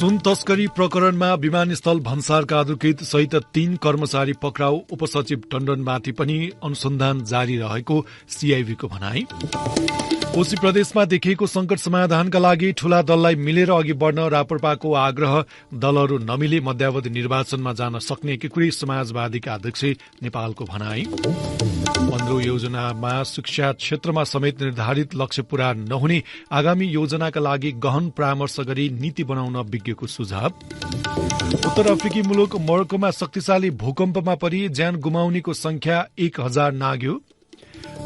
सुन तस्करी प्रकरणमा विमानस्थल भन्सारका अधिकृत सहित 3 कर्मचारी पक्राउ। उपसचिव टण्डनमाथि पनि अनुसन्धान जारी रहेको सीआईबीको भनाई। कोशी प्रदेशमा देखिएको संकट समाधानका लागि ठूला दललाई मिलेर अघि बढ्न राप्रपाको आग्रह। दलहरू नमिले मध्यावधि निर्वाचनमा जान सक्ने एकीकृत समाजवादीका अध्यक्ष नेपालको भनाई। 15औं योजनामा शिक्षा क्षेत्रमा समेत निर्धारित लक्ष्य पूरा नहुने, आगामी योजनाका लागि गहन परामर्श गरी नीति बनाउन विज्ञको सुझाव। उत्तर अफ्रिकी मुलुक मोरक्कोमा शक्तिशाली भूकम्पमा परि ज्यान गुमाउनेको संख्या 1000 नाग्यो।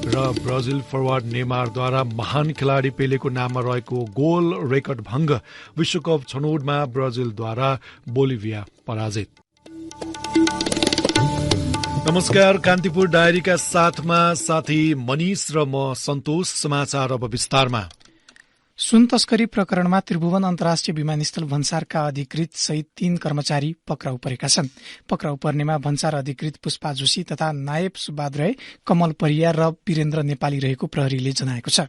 र ब्राजिल फरवार्ड नेमारद्वारा महान खेलाडी पेलेको नाममा रहेको गोल रेकर्ड भंग। विश्वकप छनौटमा ब्राजिलद्वारा बोलिभिया पराजित। नमस्कार, कान्तिपुर डायरीका साथमा साथी मनिष र म सन्तोष। समाचार अब विस्तारमा। सुन तस्करी प्रकरणमा त्रिभुवन अन्तर्राष्ट्रिय विमानस्थल भन्सारका अधिकृत सहित 3 कर्मचारी पक्राउ परेका छन्। पक्राउ पर्नेमा भन्सार अधिकृत पुष्पा जोशी तथा नायब सुबाद्रय, कमल परियार र वीरेन्द्र नेपाली रहेको प्रहरीले जनाएको छ।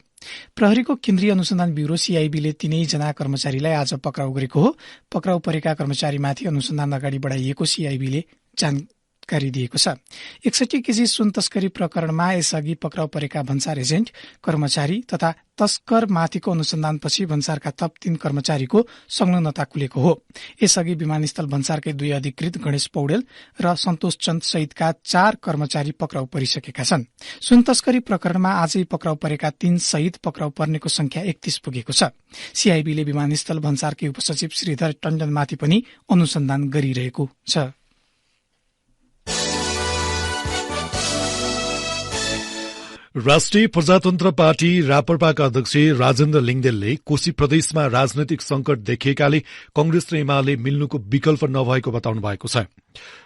प्रहरीको केन्द्रीय अनुसन्धान ब्यूरो सीआईबीले 3 जना कर्मचारीलाई आज पक्राउ गरेको हो। पक्राउ परेका कर्मचारीमाथि अनुसन्धान अगाडि बढाइएको सीआईबीले जानकारी दिएको छ। 61 केजी सुन तस्करी प्रकरणमा यसअघि पक्राउ परेका भन्सार एजेन्ट, कर्मचारी तथा तस्कर माथिको अनुसन्धानपछि भन्सारका थप 3 कर्मचारीको संलग्नता खुलेको हो। यसअघि विमानस्थल भन्सारकै 2 अधिकृत गणेश पौडेल र सन्तोष चन्द सहितका 4 कर्मचारी पक्राउ परिसकेका छन्। सुन तस्करी प्रकरणमा आजै पक्राउ परेका 3 सहित पक्राउ पर्नेको संख्या 31 पुगेको छ। सीआईबीले विमानस्थल भन्सारकै उपसचिव श्रीधर टण्डनमाथि पनि अनुसन्धान गरिरहेको छ। राष्ट्रिय प्रजातन्त्र पार्टी राप्रपाका अध्यक्ष राजेन्द्र लिङदेलले कोशी प्रदेशमा राजनैतिक संकट देखिएकाले कंग्रेस र एमाले मिल्नुको विकल्प नभएको बताउनु भएको छ।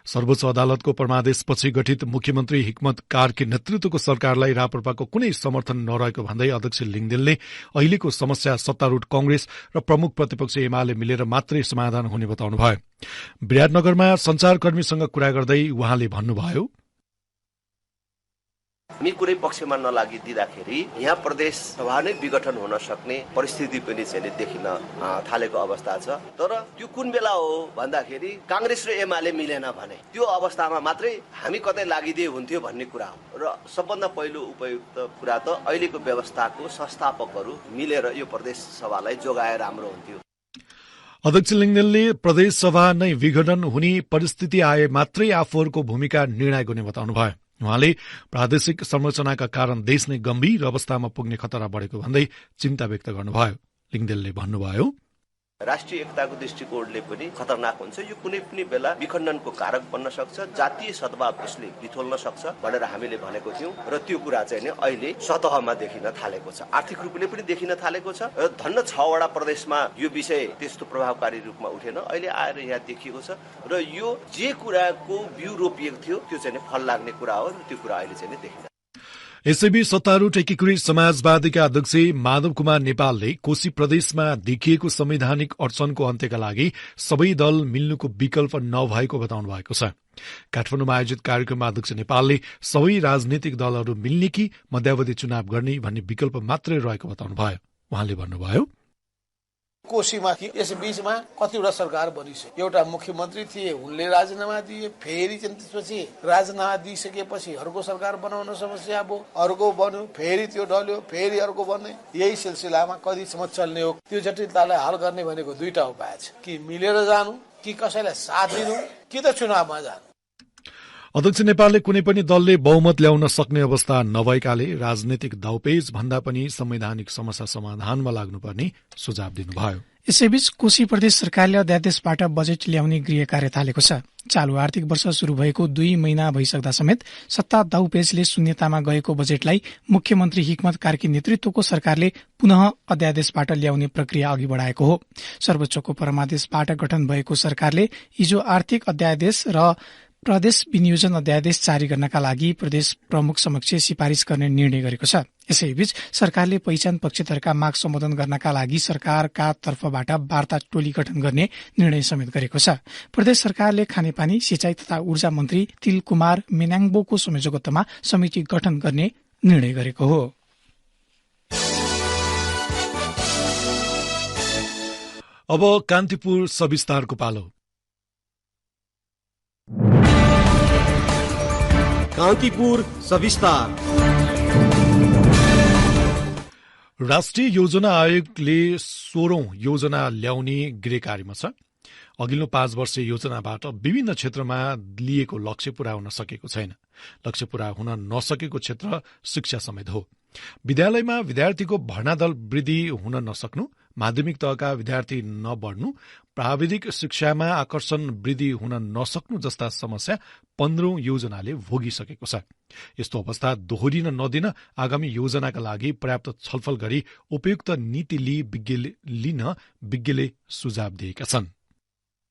सर्वोच्च अदालतको परमादेशपछि गठित मुख्यमन्त्री हिक्मत कारकी नेतृत्वको सरकारलाई राप्रपाको कुनै समर्थन नरहेको भन्दै अध्यक्ष लिङदेलले अहिलेको समस्या सत्तारूढ कंग्रेस र प्रमुख प्रतिपक्ष एमाले मिलेर मात्रै समाधान हुने बताउनुभयो। विराटनगरमा संचारकर्मीसँग कुरा गर्दै उहाँले भन्नुभयो, हामी कुनै पक्षमा नलागिदिँदाखेरि यहाँ प्रदेश सभा नै विघटन हुन सक्ने परिस्थिति पनि चाहिँ देखिन थालेको अवस्था छ। तर त्यो कुन बेला हो भन्दाखेरि कांग्रेस र एमाले मिलेन भने त्यो अवस्थामा मात्रै हामी कतै लागिदिए हुन्थ्यो भन्ने कुरा हो। र सबभन्दा पहिलो उपयुक्त कुरा त अहिलेको व्यवस्थाको संस्थापकहरू मिलेर यो प्रदेश सभालाई जोगाए राम्रो हुन्थ्यो। अध्यक्ष लिङदेलले प्रदेश सभा नै विघटन हुने परिस्थिति आए मात्रै आफूहरूको भूमिका निर्णायक हुने बताउनुभयो। उहाँले प्रादेशिक संरचनाका कारण देश नै गम्भीर अवस्थामा पुग्ने खतरा बढेको भन्दै चिन्ता व्यक्त गर्नुभयो। लिङदेलले भन्नुभयो, राष्ट्रिय एकताको दृष्टिकोणले पनि खतरनाक हुन्छ। यो कुनै पनि बेला विखण्डनको कारक बन्न सक्छ, जातीय सद्भाव यसले बिथोल्न सक्छ भनेर हामीले भनेको थियौं र त्यो कुरा चाहिँ नि अहिले सतहमा देखिन थालेको छ। आर्थिक रूपले पनि देखिन थालेको छ। धन्न 6 वटा प्रदेशमा यो विषय त्यस्तो प्रभावकारी रूपमा उठेन, अहिले आएर यहाँ देखिएको छ र यो जे कुराको बिउ रोपिएको थियो त्यो चाहिँ नि फल लाग्ने कुरा हो र त्यो कुरा अहिले चाहिँ नि देखिन। यसैबीच सत्तारूढ एकीकृत समाजवादीका अध्यक्ष माधव कुमार नेपालले कोशी प्रदेशमा देखिएको संवैधानिक अडचनको अन्त्यका लागि सबै दल मिल्नुको विकल्प नभएको बताउनु भएको छ। काठमाडौँमा आयोजित कार्यक्रममा अध्यक्ष नेपालले सबै राजनीतिक दलहरू मिल्ने कि मध्यावधि चुनाव गर्ने भन्ने विकल्प मात्रै रहेको बताउनुभयो। उहाँले भन्नुभयो, कोशीमा यस बीचमा कतिवटा सरकार बनिसक्यो। एउटा मुख्यमन्त्री थिए, उनले राजीनामा दिए, फेरि त्यसपछि राजीनामा दिइसकेपछि अर्को सरकार बनाउन समस्या भयो, अर्को बन्यो, फेरि त्यो ढल्यो, फेरि अर्को बन्ने। यही सिलसिलामा कतिसम्म चल्ने हो? त्यो जटिलतालाई हल गर्ने भनेको 2टा उपाय छ, कि मिलेर जानु, कि कसैलाई साथ दिनु, कि त चुनावमा जानु। अध्यक्ष नेपालले कुनै पनि दलले बहुमत ल्याउन सक्ने अवस्था नभएकाले राजनीतिक दाउपेच भन्दा पनि संवैधानिक समस्या समाधानमा लाग्नुपर्ने सुझाव दिनुभयो। यसैबीच कोशी प्रदेश सरकारले अध्यादेशबाट बजेट ल्याउने गृह कार्य थालेको छ। चालु आर्थिक वर्ष शुरू भएको 2 महिना भइसक्दा समेत सत्ता दाउपेचले शून्यतामा गएको बजेटलाई मुख्यमन्त्री हिक्मत कारकी नेतृत्वको सरकारले पुनः अध्यादेशबाट ल्याउने प्रक्रिया अघि बढाएको हो। सर्वोच्चको परमादेशबाट गठन भएको सरकारले हिजो आर्थिक अध्यादेश र प्रदेश विनियोजन अध्यादेश जारी गर्नका लागि प्रदेश प्रमुख समक्ष सिफारिस गर्ने निर्णय गरेको छ। यसैबीच सरकारले पहिचान पक्षधरका माग सम्बोधन गर्नका लागि सरकारका तर्फबाट वार्ता टोली गठन गर्ने निर्णय समेत गरेको छ। प्रदेश सरकारले खानेपानी, सिंचाई तथा ऊर्जा मन्त्री तिलकुमार मेनाङबोको संयोजकत्वमा समिति गठन गर्ने निर्णय गरेको हो। अब कान्तिपुर सविस्तारको पालो। कान्तिपुर सविस्तार। राष्ट्रिय योजना आयोगले 16औं योजना ल्याउने गृह कार्यमा छ। अघिल्लो 5 वर्षीय योजनाबाट विभिन्न क्षेत्रमा लिएको लक्ष्य पूरा हुन सकेको छैन। लक्ष्य पूरा हुन नसकेको क्षेत्र शिक्षा समेत हो। विद्यालयमा विद्यार्थीको भर्ना दर वृद्धि हुन नसक्नु, माध्यमिक तहका विद्यार्थी नबढ्नु, प्राविधिक शिक्षामा आकर्षण वृद्धि हुन नसक्नु जस्ता समस्या 15औं योजनाले भोगिसकेको छ। यस्तो अवस्था दोहोरिन नदिन आगामी योजनाका लागि पर्याप्त छलफल गरी उपयुक्त नीति लिन विज्ञले सुझाव दिएका छन्।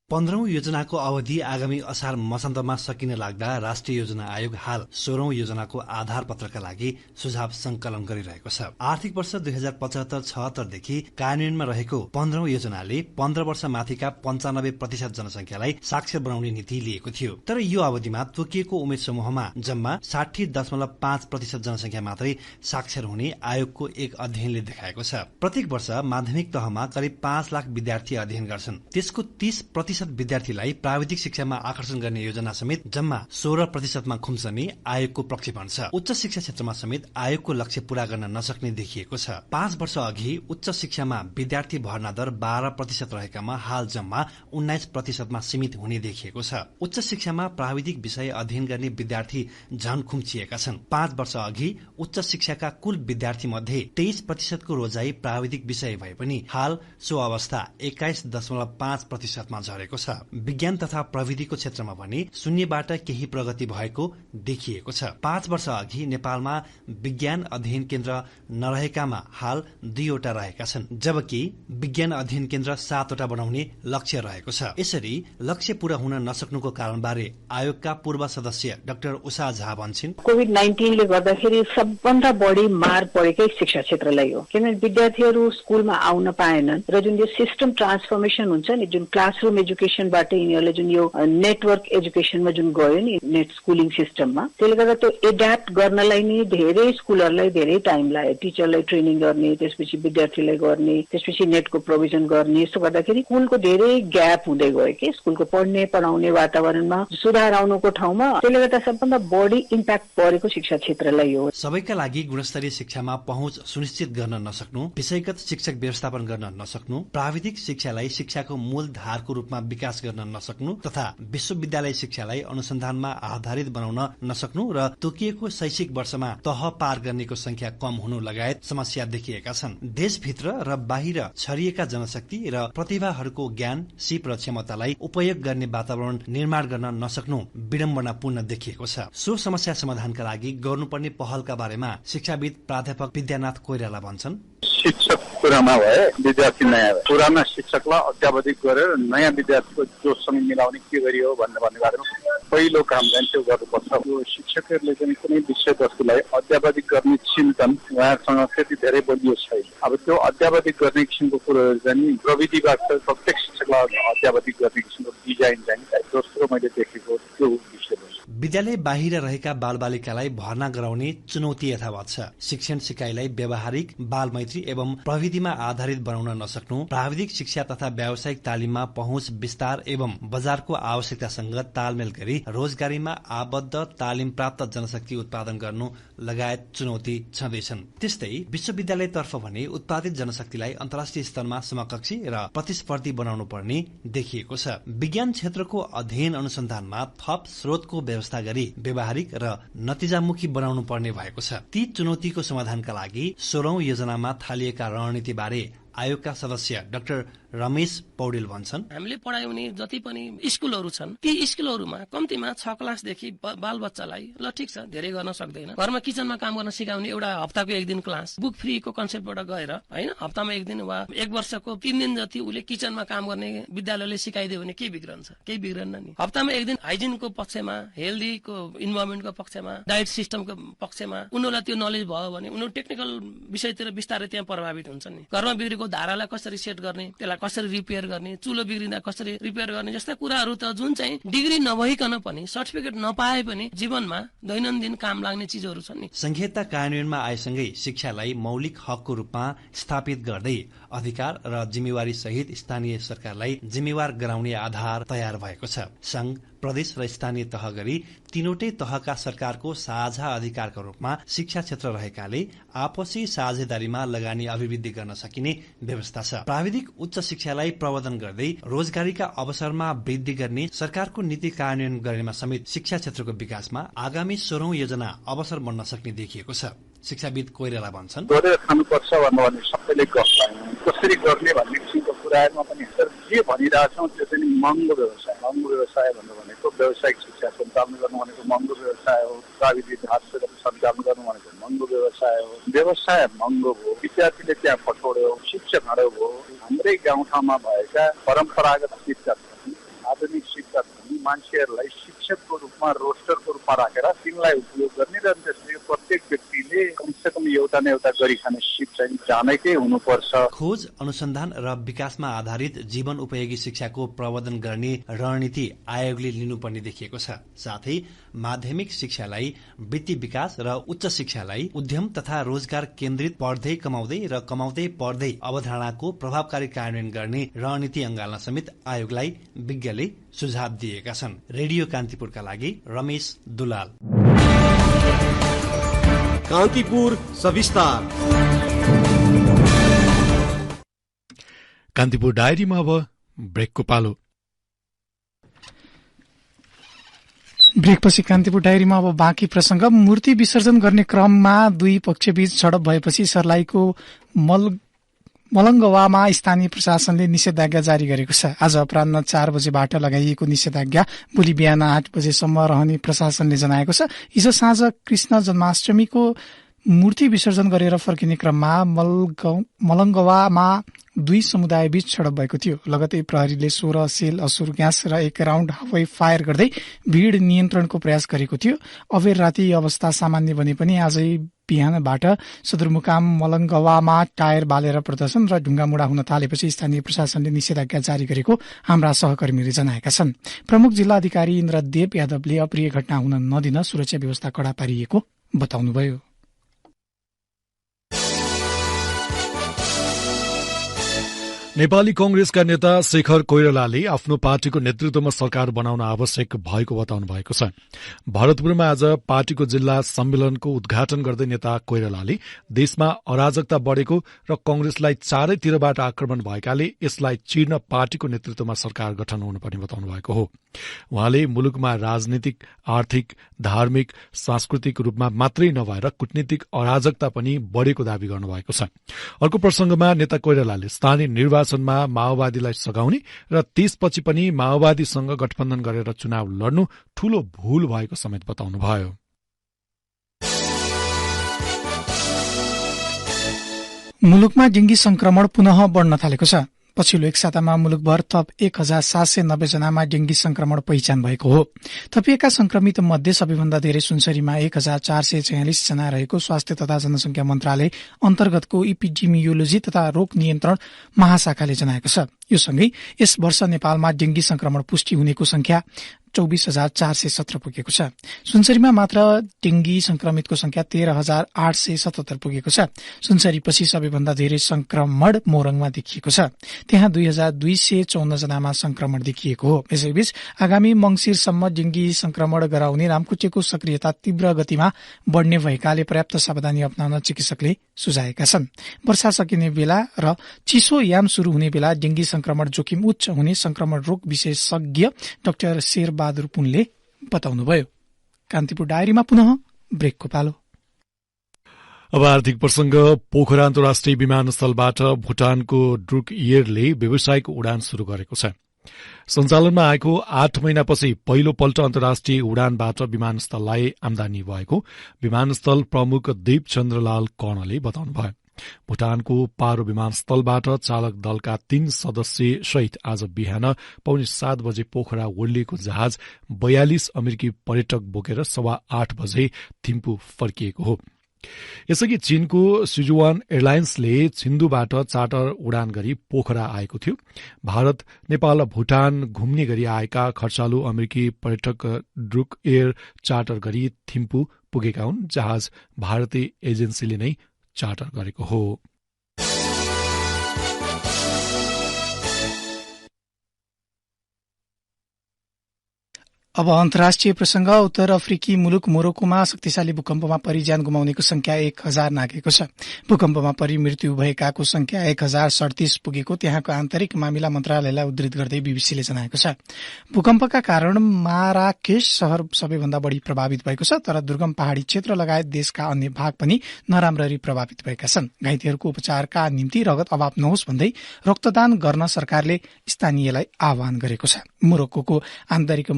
15औं योजनाको अवधि आगामी असार मसान्तमा सकिन लाग्दा राष्ट्रिय योजना आयोग हाल 16औं योजनाको आधार पत्रका लागि सुझाव संकलन गरिरहेको छ। आर्थिक वर्ष 2075-76 देखि कार्यान्वयनमा रहेको 15औं योजनाले 15 वर्ष माथिका 95% जनसंख्यालाई साक्षर बनाउने नीति लिएको थियो। तर यो अवधिमा तोकिएको उमेर समूहमा जम्मा 60.5% जनसंख्या मात्रै साक्षर हुने आयोगको एक अध्ययनले देखाएको छ। प्रत्येक वर्ष माध्यमिक तहमा करिब 5 लाख विद्यार्थी अध्ययन गर्छन्। त्यसको 30% विद्यार्थीलाई प्राविधिक शिक्षामा आकर्षण गर्ने योजना समेत जम्मा 16%मा खुम्चने आयोगको प्रक्षेपण छ। उच्च शिक्षा क्षेत्रमा समेत आयोगको लक्ष्य पूरा गर्न नसक्ने देखिएको छ। 5 वर्ष अघि उच्च शिक्षामा विद्यार्थी भर्ना दर 12% रहेकामा हाल जम्मा 19%मा सीमित हुने देखिएको छ। उच्च शिक्षामा प्राविधिक विषय अध्ययन गर्ने विद्यार्थी झन खुम्चिएका छन्। 5 वर्ष अघि उच्च शिक्षाका कुल विद्यार्थी मध्ये 23% रोजाई प्राविधिक विषय भए पनि हाल सो अवस्था 21.5%मा झरेको छ। विज्ञान तथा प्रविधिको क्षेत्रमा भने शून्यबाट केही प्रगति भएको देखिएको छ। 5 वर्ष अघि नेपालमा विज्ञान अध्ययन केन्द्र नरहेकामा हाल 2वटा रहेका छन्, जबकि विज्ञान अध्ययन केन्द्र 7वटा बनाउने लक्ष्य रहेको छ। यसरी लक्ष्य पूरा हुन नसक्नुको कारणबारे आयोगका पूर्व सदस्य डाक्टर उषा झा भन्छन्, कोभिड-19 ले गर्दाखेरि सबभन्दा बढी मार परेकै शिक्षा क्षेत्रलाई हो। किनभने विद्यार्थीहरू स्कुलमा आउन पाएनन् र जुन यो सिस्टम ट्रान्सफर्मेसन हुन्छ नि, जुन क्लासरुम एजुकेशनबाट यिनीहरूले जुन यो नेटवर्क एजुकेशनमा जुन गयो नि, नेट स्कुलिङ सिस्टममा, त्यसले गर्दा त्यो एड्याप्ट गर्नलाई नि धेरै स्कुलहरूलाई धेरै टाइम लाग्यो। टिचरलाई ट्रेनिङ गर्ने, त्यसपछि विद्यार्थीलाई गर्ने, त्यसपछि नेटको प्रोभिजन गर्ने। यसो गर्दाखेरि स्कुलको धेरै ग्याप हुँदै गयो कि स्कुलको पढ्ने पढाउने वातावरणमा सुधार आउनुको ठाउँमा। त्यसले गर्दा सबभन्दा बढी इम्प्याक्ट परेको शिक्षा क्षेत्रलाई हो। सबैका लागि गुणस्तरीय शिक्षामा पहुँच सुनिश्चित गर्न नसक्नु, विषयगत शिक्षक व्यवस्थापन गर्न नसक्नु, प्राविधिक शिक्षालाई शिक्षाको मूल धारको रूपमा विकास गर्न नसक्नु तथा विश्वविद्यालय शिक्षालाई अनुसन्धानमा आधारित बनाउन नसक्नु र तोकिएको शैक्षिक वर्षमा तह पार गर्नेको संख्या कम हुनु लगायत समस्या देखिएका छन्। देशभित्र र बाहिर छरिएका जनशक्ति र प्रतिभाहरूको ज्ञान, सिप र क्षमतालाई उपयोग गर्ने वातावरण निर्माण गर्न नसक्नु विडम्बनापूर्ण देखिएको छ। सो समस्या समाधानका लागि गर्नुपर्ने पहलका बारेमा शिक्षाविद प्राध्यापक विद्यानाथ कोइराला भन्छन्, शिक्षक पुराना भए विद्यार्थी नयाँ भए। पुराना शिक्षकलाई अध्यावधिक गरेर नयाँ विद्यार्थीको जोसँग मिलाउने के गरियो भन्ने बारेमा पहिलो काम चाहिँ त्यो गर्नुपर्छ। यो शिक्षकहरूले चाहिँ कुनै विषयवस्तुलाई अध्यावधिक गर्ने चिन्तन उहाँहरूसँग त्यति धेरै बलियो छैन। अब त्यो अध्यावधिक गर्ने किसिमको कुरोहरू चाहिँ प्रविधिबाट प्रत्येक शिक्षकलाई अध्यावधिक गर्ने किसिमको डिजाइन चाहिँ दोस्रो मैले देखेको त्यो विषय हो। विद्यालय बाहिर रहेका बालबालिकालाई भर्ना गराउने चुनौती यथावत छ। शिक्षण सिकाइलाई व्यावहारिक, बालमैत्री एवं प्रविधिमा आधारित बनाउन नसक्नु, प्राविधिक शिक्षा तथा व्यावसायिक तालिममा पहुँच विस्तार एवं बजारको आवश्यकतासँग तालमेल गरी रोजगारीमा आबद्ध तालिम प्राप्त जनशक्ति उत्पादन गर्नु लगायत चुनौती छँदैछन्। त्यस्तै विश्वविद्यालयतर्फ भने उत्पादित जनशक्तिलाई अन्तर्राष्ट्रिय स्तरमा समकक्षी र प्रतिस्पर्धी बनाउनु पर्ने देखिएको छ। विज्ञान क्षेत्रको अध्ययन अनुसन्धानमा थप स्रोतको व्यवस्था गरी व्यावहारिक र नतिजामुखी बनाउनु पर्ने भएको छ। ती चुनौतीको समाधानका लागि 16औं योजनामा थालिएका रणनीति बारे आयोगका सदस्य डाक्टर रमेश पौडेल भन्छन्, हामीले पढाउने जति पनि स्कुलहरू छन् ती स्कुलहरूमा कम्तीमा 6 क्लासदेखि बाल बच्चालाई ल ठिक छ धेरै गर्न सक्दैन, घरमा किचनमा काम गर्न सिकाउने एउटा हप्ताको 1 दिन क्लास बुक फ्रीको कन्सेप्टबाट गएर हैन हप्तामा 1 दिन वा 1 वर्षको 3 दिन जति उले किचनमा काम गर्ने विद्यालयले सिकाइदियो भने के बिग्रन्छ? केही बिग्रन्न नि। हप्तामा 1 दिन हाइजिनको पक्षमा, हेल्दीको इन्भाइरोमेन्टको पक्षमा, डाइट सिस्टमको पक्षमा उनीहरूलाई त्यो नलेज भयो भने उनीहरू टेक्निकल विषयतिर बिस्तारै त्यहाँ प्रभावित हुन्छन् नि। घरमा बिग्रेको बिग्रेको धारालाई कसरी सेट गर्ने, त्यसलाई कसरी रिपेयर गर्ने, चुलो बिग्रिँदा कसरी रिपेयर गर्ने जस्ता कुराहरू त जुन चाहिँ डिग्री नभइकन पनि सर्टिफिकेट नपाए पनि जीवनमा दैनन्दिन काम लाग्ने चिजहरू छन् नि। संहिता कार्यान्वयनमा आएसँगै शिक्षालाई मौलिक हकको रूपमा स्थापित गर्दै अधिकार र जिम्मेवारी सहित स्थानीय सरकारलाई जिम्मेवार गराउने आधार तयार भएको छ। संघ, प्रदेश र स्थानीय तह गरी तीनवटै तहका सरकारको साझा अधिकारका रूपमा शिक्षा क्षेत्र रहेकाले आपसी साझेदारीमा लगानी अभिवृद्धि गर्न सकिने व्यवस्था छ। प्राविधिक उच्च शिक्षालाई प्रवर्धन गर्दै रोजगारीका अवसरमा वृद्धि गर्ने सरकारको नीति कार्यान्वयन गरेमा समेत शिक्षा क्षेत्रको विकासमा आगामी 16औं योजना अवसर बन्न सक्ने देखिएको छ। शिक्षाविद कोइराला भन्छन्, गरेर खानुपर्छ भन्ने सबैले कसरी गर्ने भन्ने किसिमको कुराहरूमा पनि जे भनिरहेछौँ त्यो चाहिँ महँगो व्यवसाय भन्नु भनेको व्यावसायिक शिक्षा सञ्चालन गर्नु भनेको महँगो व्यवसाय हो। प्राविधिक ढाँचा सञ्चालन गर्नु भनेको महँगो व्यवसाय हो। व्यवसाय महँगो हो, विद्यार्थीले त्यहाँ पठाउयो, शिक्षक हराउ हो। हाम्रै गाउँठाउँमा भएका परम्परागत शिक्षक, आधुनिक शिक्षक मान्छेहरूलाई शिक्षकको रूपमा रोस्टरको रूपमा राखेर तिनलाई उपयोग गर्ने र त्यसले प्रत्येक व्यक्तिले कमसेकम एउटा न एउटा गरी खाने सिप चाहिँ जानेकै हुनुपर्छ। खोज, अनुसन्धान र विकासमा आधारित जीवन उपयोगी शिक्षाको प्रवर्धन गर्ने रणनीति आयोगले लिनुपर्ने देखिएको छ। साथै माध्यमिक शिक्षालाई वृत्ति विकास र उच्च शिक्षालाई उद्यम तथा रोजगार केन्द्रित पढ्दै कमाउँदै र कमाउँदै पढ्दै अवधारणाको प्रभावकारी कार्यान्वयन गर्ने रणनीति अँगाल्न समेत आयोगलाई विज्ञले सुझाव दिएका छन्। रेडियो कान्तिपुरका लागि रमेश दुलाल। कान्तिपुर सविस्तार। कान्तिपुर डायरीमा अब ब्रेकको पालो। ब्रेकपछि कान्तिपुर डायरीमा अब बाँकी प्रसंग। मूर्ति विसर्जन गर्ने क्रममा दुई पक्षबीच झडप भएपछि सर्लाहीको मलङ्गवामा स्थानीय प्रशासनले निषेधाज्ञा जारी गरेको छ। आज अपराह्न 4 बजेबाट लगाइएको निषेधाज्ञा भोलि बिहान 8 बजेसम्म रहने प्रशासनले जनाएको छ। हिजो साँझ कृष्ण जन्माष्टमीको मूर्ति विसर्जन गरेर फर्किने क्रममा मलङ्गवामा दुई समुदायबीच झडप भएको थियो। लगतै प्रहरीले 16 सेल असुर ग्यास र 1 राउण्ड हवाई फायर गर्दै भीड़ नियन्त्रणको प्रयास गरेको थियो। अबेर राति अवस्था सामान्य बने पनि आजै बिहानबाट सदरमुकाम मलङ्गवामा टायर बालेर प्रदर्शन र ढुङ्गामुढा हुन थालेपछि स्थानीय प्रशासनले निषेधाज्ञा जारी गरेको हाम्रा सहकर्मीले जनाएका छन्। प्रमुख जिल्ला अधिकारी इन्द्रदेव यादवले अप्रिय घटना हुन नदिन सुरक्षा व्यवस्था कड़ा पारिएको बताउनुभयो। नेपाली कंग्रेसका नेता शेखर कोइरालाले आफ्नो पार्टीको नेतृत्वमा सरकार बनाउन आवश्यक भएको बताउनु भएको छ। भरतपुरमा आज पार्टीको जिल्ला सम्मेलनको उद्घाटन गर्दै नेता कोइरालाले देशमा अराजकता बढेको र कंग्रेसलाई चारैतिरबाट आक्रमण भएकाले यसलाई चिर्न पार्टीको नेतृत्वमा सरकार गठन हुनुपर्ने बताउनु भएको हो। उहाँले मुलुकमा राजनीतिक, आर्थिक, धार्मिक, सांस्कृतिक रूपमा मात्रै नभएर कूटनीतिक अराजकता पनि बढ़ेको दावी गर्नुभएको छ। अर्को प्रसंगमा नेता कोइरालाले स्थानीय निर्वाचनमा माओवादीलाई सघाउने र त्यसपछि पनि माओवादीसँग गठबन्धन गरेर चुनाव लड्नु ठूलो भूल भएको समेत बताउनुभयो। मुलुकमा डेंगी संक्रमण पुनः बढ़न थालेको छ। पछिल्लो एक सातामा मुलुकभर थप 1790 जनामा डेंगी संक्रमण पहिचान भएको हो। थपिएका संक्रमित मध्ये सबैभन्दा धेरै सुनसरीमा 1446 जना रहेको स्वास्थ्य तथा जनसंख्या मन्त्रालय अन्तर्गतको इपिडेमियोलोजी तथा रोग नियन्त्रण महाशाखाले जनाएको छ। यो सँगै यस वर्ष नेपालमा डेंगी संक्रमण पुष्टि हुनेको संख्या 24,417 पुगेको छ। सुनसरीमा मात्र डेंगी संक्रमितको संख्या 13,877 पुगेको छ। सुनसरीपछि सबैभन्दा धेरै संक्रमण मोरङमा देखिएको छ। त्यहाँ 2,254 जनामा संक्रमण देखिएको हो। यसैबीच आगामी मंगिरसम्म डेंगी संक्रमण गराउने लामखुट्टेको सक्रियता तीव्र गतिमा बढ़ने भएकाले पर्याप्त सावधानी अपनाउन चिकित्सकले सुझाएका छन्। वर्षा सकिने बेला र चिसो याम शुरू हुने बेला डेंगी संक्रमण जोखिम उच्च हुने संक्रमण रोग विशेषज्ञ डाक्टर शेरबहादुर पुनले बताउनुभयो। कान्तिपुर डायरीमा पुनः ब्रेकको पालो। अब आर्थिक प्रसंग। पोखरा अन्तर्राष्ट्रिय विमानस्थलबाट भूटानको ड्रुक एयरले व्यावसायिक उडान शुरू गरेको छ। सञ्चालनमा आएको 8 महिनापछि पहिलो पल्ट अन्तर्राष्ट्रिय उडानबाट विमानस्थललाई आमदानी भएको विमानस्थल प्रमुख दीपचन्द्रलाल कर्णले बताउनुभयो। भूटानको पारो विमानस्थलबाट चालक दलका 3 सदस्य सहित आज बिहान 7:15 बजे पोखरा ओर्लिएको जहाज 42 अमेरिकी पर्यटक बोकेर 8:15 बजे थिम्पू फर्किएको हो। यसअघि चीनको सिजुवान एयरलाइन्सले छिन्दुबाट चार्टर उडान गरी पोखरा आएको थियो। भारत, नेपाल, भूटान घुम्ने गरी आएका खर्चालु अमेरिकी पर्यटक ड्रुक एयर चार्टर गरी थिम्पू पुगेका हुन्। जहाज भारतीय एजेन्सीले नै चार्टर गरेको हो। अब अन्तर्राष्ट्रिय प्रसंग। उत्तर अफ्रिकी मुलुक मोरोक्कोमा शक्तिशाली भूकम्पमा परि ज्यान गुमाउनेको संख्या 1000 नाघेको छ। भूकम्पमा परि मृत्यु भएकाको संख्या 1037 पुगेको त्यहाँको आन्तरिक मामिला मन्त्रालयलाई उद्धृत गर्दै बीबीसीले जनाएको छ। भूकम्पका कारण माराकेश शहर सबैभन्दा बढी प्रभावित भएको छ, तर दुर्गम पहाड़ी क्षेत्र लगायत देशका अन्य भाग पनि नराम्ररी प्रभावित भएका छन्। घाइतेहरूको उपचारका निम्ति रगत अभाव नहोस् भन्दै रक्तदान गर्न सरकारले स्थानीयलाई आह्वान गरेको छ। मोरोक्कोको आन्तरिक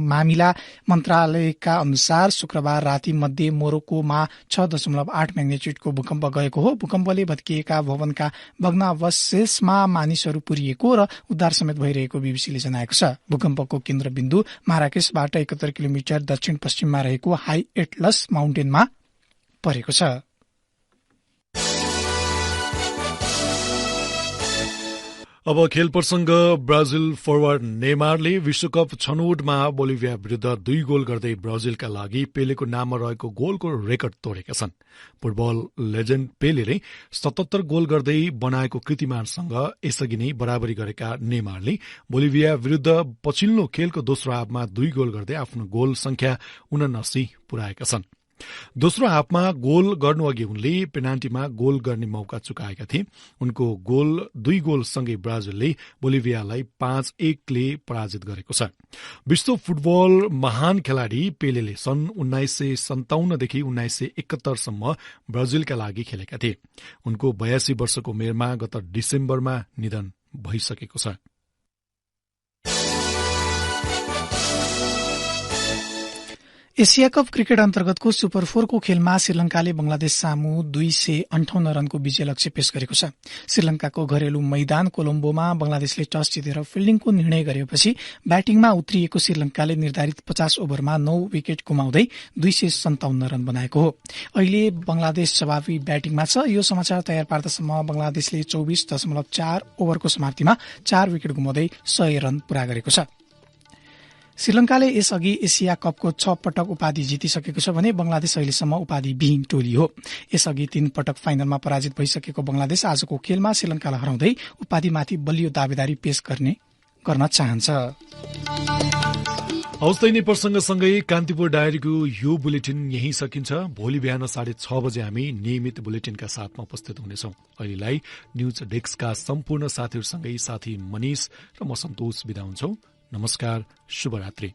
मामिला मन्त्रालयका अनुसार शुक्रबार राति मध्ये मोरोक्कोमा 6.8 म्याग्निट्युडको भूकम्प गएको हो। भूकम्पले भत्किएका भवनका भग्नावशेषमा मानिसहरू पुरिएको र उद्धार समेत भइरहेको बीबीसीले जनाएको छ। भूकम्पको केन्द्रबिन्दु माराकेशबाट 71 किलोमिटर दक्षिण पश्चिममा रहेको हाई एटलस माउन्टेनमा परेको छ। अब खेल प्रसंग। ब्राजिल फरवार्ड नेमारले विश्वकप छनौटमा बोलिभिया विरूद्ध 2 गोल गर्दै ब्राजिलका लागि पेलेको नाममा रहेको गोलको रेकर्ड तोडेका छन्। फुटबल लेजेन्ड पेलेले 77 गोल गर्दै बनाएको कृतिमानसँग यसअघि नै बराबरी गरेका नेमारले बोलिभिया विरूद्ध पछिल्लो खेलको दोस्रो हाफमा 2 गोल गर्दै आफ्नो गोल संख्या 79 पुर्याएका छन्। दोस्रो हाफमा गोल गर्नुअघि उनले पेनाल्टीमा गोल गर्ने मौका चुकाएका थिए। उनको 2 गोलसँगै ब्राजिलले बोलिभियालाई 5-1 ले पराजित गरेको छ। विश्व फुटबल महान खेलाड़ी पेलेले सन् 1957 देखि 1971 सम्म ब्राजिलका लागि खेलेका थिए। उनको 82 वर्षको उमेरमा गत डिसेम्बरमा निधन भइसकेको छ। एशिया कप क्रिकेट अन्तर्गतको सुपर 4 को खेलमा श्रीलंकाले बंगलादेश सामु 258 रनको विजय लक्ष्य पेश गरेको छ। श्रीलंकाको घरेलु मैदान कोलम्बोमा बंगलादेशले टस जितेर फिल्डिङको निर्णय गरेपछि ब्याटिङमा उत्रिएको श्रीलंकाले निर्धारित 50 ओभरमा 9 विकेट गुमाउँदै 257 रन बनाएको हो। अहिले बंगलादेश जवाबी ब्याटिङमा छ। यो समाचार तयार पार्दासम्म बंगलादेशले 24.4 ओभरको समाप्तिमा 4 विकेट गुमाउँदै 100 रन पूरा गरेको छ। श्रीलंकाले यसअघि एशिया कपको 6 पटक उपाधि जितिसकेको छ भने बंगलादेश अहिलेसम्म उपाधि विहीन टोली हो। यसअघि 3 पटक फाइनलमा पराजित भइसकेको बंगलादेश आजको खेलमा श्रीलंकालाई हराउँदै उपाधिमाथि बलियो दावेदारी पेश गर्न चाहन्छ। हौस् नै प्रसंगसँगै कान्तिपुर डायरीको यो बुलेटिन यही सकिन्छ। भोलि बिहान 6:30 बजे हामी नियमित बुलेटिनका साथमा उपस्थित हुनेछौं। अहिलेलाई न्यूज डेस्कका सम्पूर्ण साथीहरूसँगै साथी मनिष र म सन्तोष बिदा हुन्छौं। नमस्कार, शुभरात्रि।